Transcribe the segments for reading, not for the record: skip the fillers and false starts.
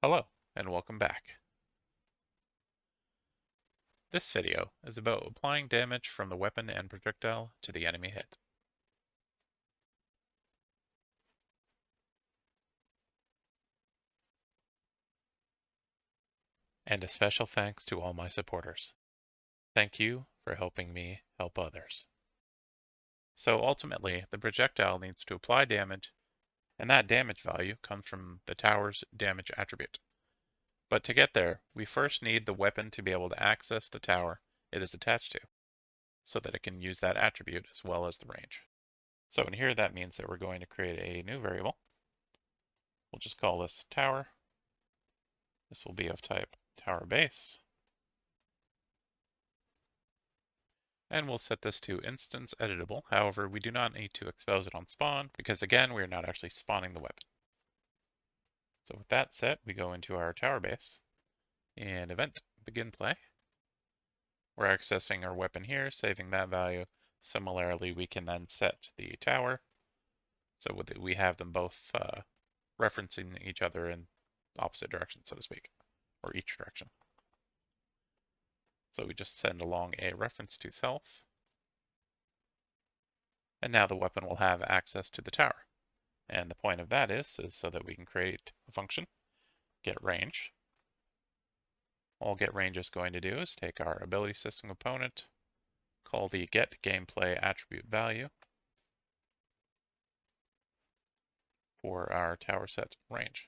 Hello, and welcome back. This video is about applying damage from the weapon and projectile to the enemy hit. And a special thanks to all my supporters. Thank you for helping me help others. So ultimately, the projectile needs to apply damage, and that damage value comes from the tower's damage attribute. But to get there, we first need the weapon to be able to access the tower it is attached to, so that it can use that attribute as well as the range. So in here, that means that we're going to create a new variable. We'll just call this tower. This will be of type tower base. And we'll set this to instance editable. However, we do not need to expose it on spawn because again, we are not actually spawning the weapon. So with that set, we go into our tower base and event begin play. We're accessing our weapon here, saving that value. Similarly, we can then set the tower. So we have them both referencing each other in opposite directions, so to speak, or each direction. So we just send along a reference to self. And now the weapon will have access to the tower. And the point of that is so that we can create a function, getRange. All getRange is going to do is take our ability system component, call the getGameplay attribute value for our tower set range.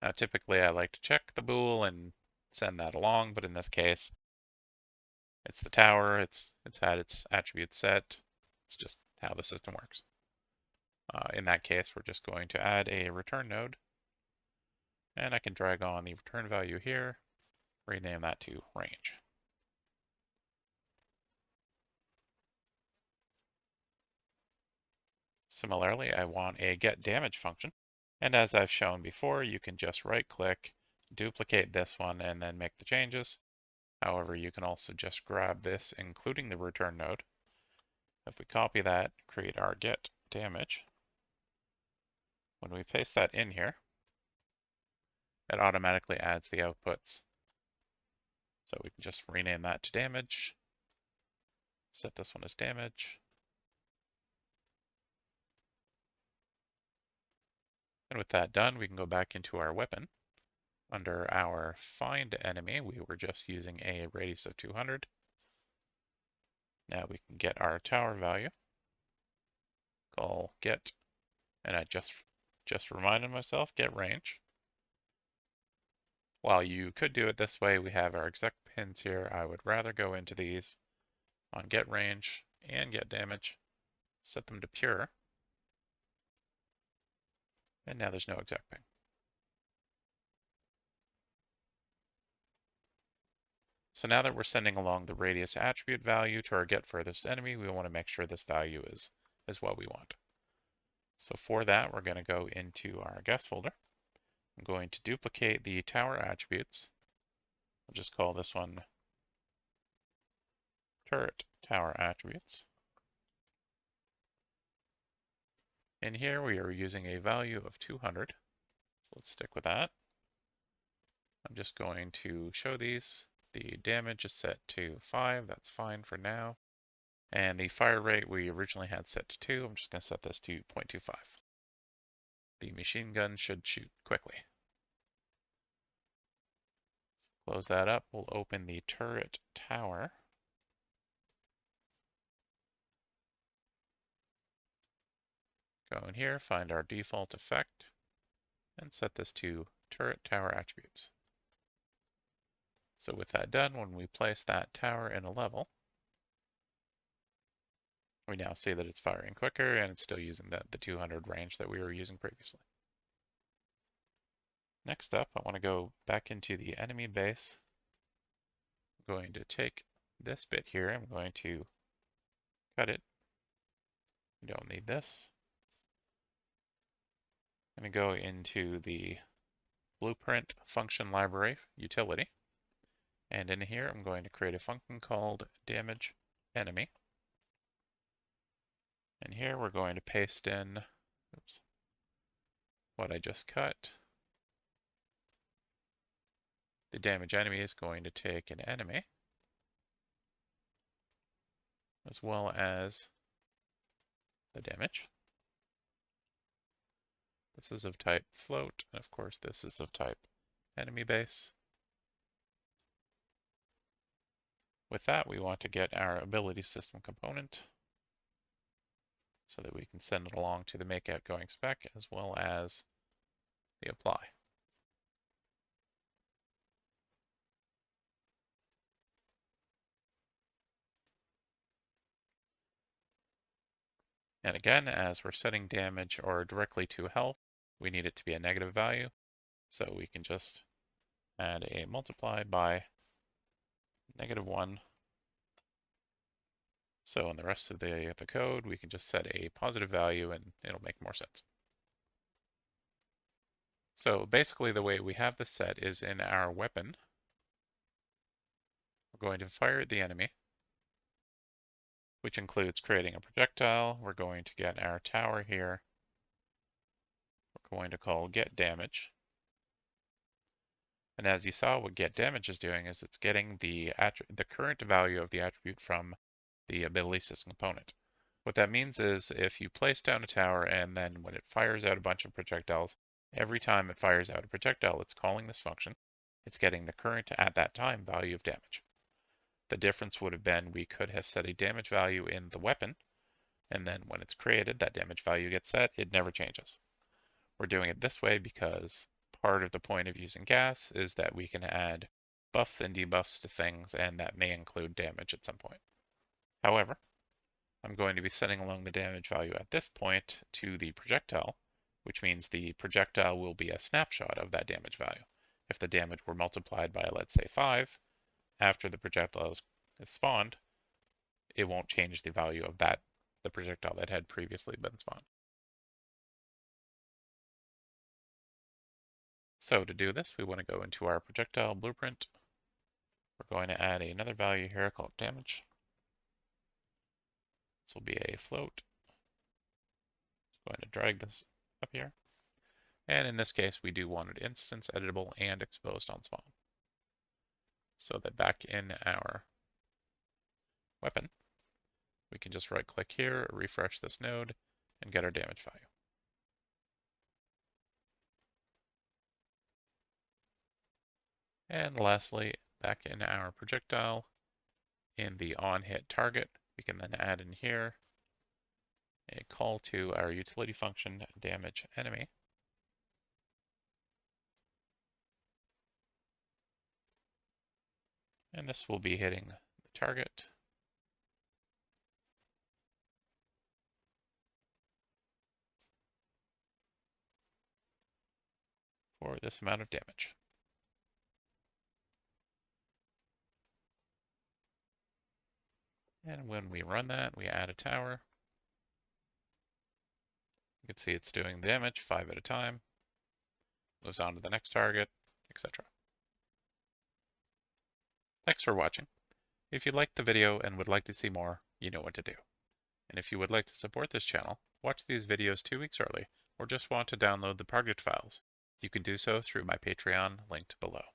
Now typically I like to check the bool and send that along, but in this case, it's the tower, it's had its attribute set, it's just how the system works. In that case, we're just going to add a return node, and I can drag on the return value here, rename that to range. Similarly, I want a getDamage function, and as I've shown before, you can just right-click, duplicate this one, and then make the changes. However, you can also just grab this, including the return node. If we copy that, create our getDamage, when we paste that in here, it automatically adds the outputs. So we can just rename that to damage, set this one as damage, and with that done, we can go back into our weapon. Under our find enemy, we were just using a radius of 200. Now we can get our tower value, call get, and I just reminded myself, get range. While you could do it this way, we have our exec pins here. I would rather go into these on get range and get damage, set them to pure, and now there's no exec ping. So now that we're sending along the radius attribute value to our get furthest enemy, we want to make sure this value is what we want. So for that, we're going to go into our guest folder. I'm going to duplicate the tower attributes. I'll just call this one turret tower attributes. In here, we are using a value of 200. So let's stick with that. I'm just going to show these. The damage is set to 5. That's fine for now. And the fire rate we originally had set to 2. I'm just going to set this to 0.25. The machine gun should shoot quickly. Close that up. We'll open the turret tower. Go in here, find our default effect, and set this to turret tower attributes. So with that done, when we place that tower in a level, we now see that it's firing quicker and it's still using the 200 range that we were using previously. Next up, I want to go back into the enemy base. I'm going to take this bit here, I'm going to cut it. We don't need this. I'm going to go into the blueprint function library utility. And in here, I'm going to create a function called damage enemy. And here we're going to paste in, oops, what I just cut. The damage enemy is going to take an enemy, as well as the damage. This is of type float, and of course this is of type enemy base. With that, we want to get our ability system component so that we can send it along to the make outgoing spec as well as the apply. And again, as we're setting damage or directly to health, we need it to be a negative value. So we can just add a multiply by -1. So in the rest of the code, we can just set a positive value and it'll make more sense. So basically the way we have this set is in our weapon, we're going to fire at the enemy, which includes creating a projectile. We're going to get our tower here. We're going to call get damage. And as you saw, what get damage is doing is it's getting the current value of the attribute from the ability system component. What that means is if you place down a tower and then when it fires out a bunch of projectiles, every time it fires out a projectile, it's calling this function. It's getting the current at that time value of damage. The difference would have been we could have set a damage value in the weapon, and then when it's created, that damage value gets set. It never changes. We're doing it this way because part of the point of using gas is that we can add buffs and debuffs to things, and that may include damage at some point. However, I'm going to be setting along the damage value at this point to the projectile, which means the projectile will be a snapshot of that damage value. If the damage were multiplied by, let's say, 5, after the projectile is spawned, it won't change the value of the projectile that had previously been spawned. So to do this, we want to go into our projectile blueprint. We're going to add another value here called damage. This will be a float. Just going to drag this up here. And in this case, we do want it instance editable and exposed on spawn. So that back in our weapon, we can just right click here, refresh this node, and get our damage value. And lastly, back in our projectile, in the on hit target, we can then add in here a call to our utility function damage enemy. And this will be hitting the target. For this amount of damage. And when we run that, we add a tower. You can see it's doing damage 5 at a time, moves on to the next target, etc. Thanks for watching. If you liked the video and would like to see more, you know what to do. And if you would like to support this channel, watch these videos 2 weeks early, or just want to download the project files, you can do so through my Patreon linked below.